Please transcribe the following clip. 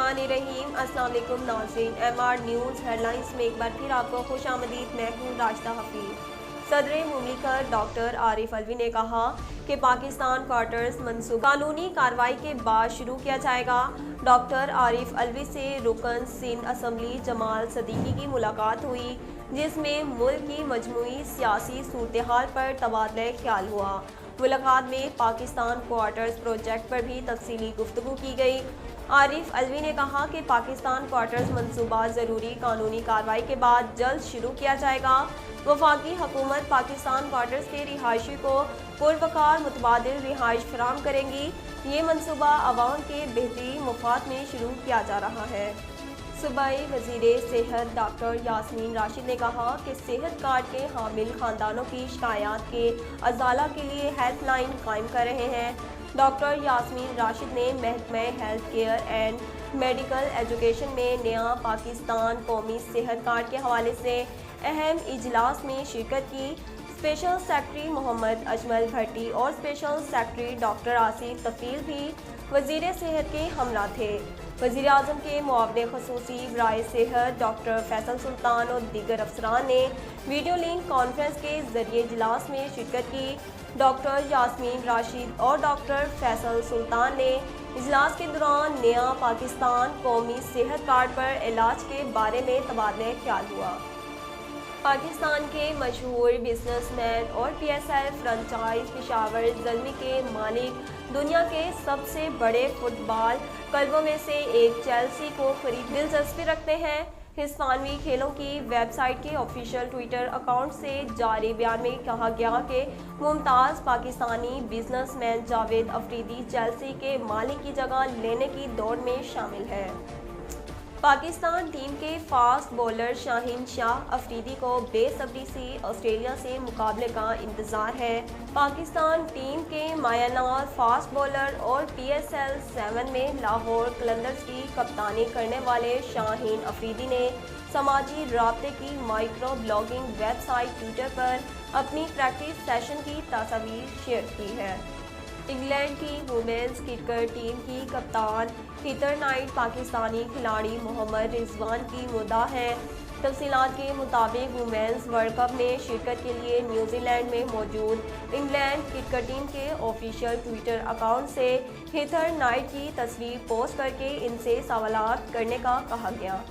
बिस्मिल्लाहिर्रहमानिर्रहीम। अस्सलाम वालेकुम नाज़रीन, MR न्यूज़ हेडलाइंस में एक बार फिर आपको खुश आमदीद। मैं हूँ राशिदा हफीज। सदर मुमलिकत डॉक्टर आरिफ अलवी ने कहा कि पाकिस्तान क्वार्टर्स मंसूबा कानूनी कार्रवाई के बाद शुरू किया जाएगा। डॉक्टर आरिफ अलवी से रुकन सिंध असम्बली जमाल सदीकी की मुलाकात हुई, जिसमें मुल्क की मजमूई सियासी सूरत-ए-हाल पर तबादला ख्याल हुआ। मुलाकात में पाकिस्तान क्वार्टर्स प्रोजेक्ट पर भी तफसीली गुफ्तगू की गई। आरिफ अलवी ने कहा कि पाकिस्तान क्वार्टर्स मंसूबा ज़रूरी कानूनी कार्रवाई के बाद जल्द शुरू किया जाएगा। वफाकी हुकूमत पाकिस्तान क्वार्टर्स के रिहायशी को पुरवकार मुतबादिल रिहाइश फराहम करेंगी। ये मंसूबा अवाम के बेहतरीन मुफाद में शुरू किया जा रहा है। सूबाई वज़ीर सेहत डॉक्टर यास्मीन राशिद ने कहा कि सेहत कार्ड के हामिल खानदानों की शिकायत के अजाला के लिए हेल्पलाइन कायम कर रहे हैं। डॉक्टर यास्मीन राशिद ने महकमा health care and medical education में नया पाकिस्तान कौमी सेहत कार्ड के हवाले से अहम इजलास में शिरकत की। स्पेशल सेक्रेटरी मोहम्मद अजमल भट्टी और स्पेशल सेक्रेटरी डॉक्टर आसिफ तफील भी वज़ीर सेहत के हमरा थे। वज़ीर आज़म के मुआविन ख़ुसूसी बराए सेहत डॉक्टर फैसल सुल्तान और दीगर अफसरान ने वीडियो लिंक कॉन्फ्रेंस के ज़रिए इजलास में शिरकत की। डॉक्टर यास्मीन राशिद और डॉक्टर फैसल सुल्तान ने इजलास के दौरान नया पाकिस्तान कौमी सेहत कार्ड पर इलाज के बारे में तबादला ख्याल हुआ। पाकिस्तान के मशहूर बिजनेसमैन और PSL फ्रेंचाइज पेशावर ज़ल्मी के मालिक दुनिया के सबसे बड़े फुटबॉल क्लबों में से एक चेल्सी को खरीद दिलचस्पी रखते हैं। हिस्पानवी खेलों की वेबसाइट के ऑफिशियल ट्विटर अकाउंट से जारी बयान में कहा गया कि मुमताज़ पाकिस्तानी बिजनेसमैन जावेद अफरीदी चेल्सी के मालिक की जगह लेने की दौड़ में शामिल है। पाकिस्तान टीम के फास्ट बॉलर शाहीन शाह अफरीदी को बेसब्री से ऑस्ट्रेलिया से मुकाबले का इंतज़ार है। पाकिस्तान टीम के मायानार फास्ट बॉलर और PSL 7 में लाहौर कलंदर्स की कप्तानी करने वाले शाहीन अफरीदी ने समाजी राब्ते की माइक्रो ब्लॉगिंग वेबसाइट ट्विटर पर अपनी प्रैक्टिस सेशन की तस्वीर शेयर की है। इंग्लैंड की वुमेन्स क्रिकेट टीम की कप्तान हीथर नाइट पाकिस्तानी खिलाड़ी मोहम्मद रिजवान की मुद्दा है। तफसीलात के मुताबिक वुमेन्स वर्ल्ड कप में शिरकत के लिए न्यूजीलैंड में मौजूद इंग्लैंड क्रिकेट टीम के ऑफिशियल ट्विटर अकाउंट से हीथर नाइट की तस्वीर पोस्ट करके इनसे सवालात करने का कहा गया।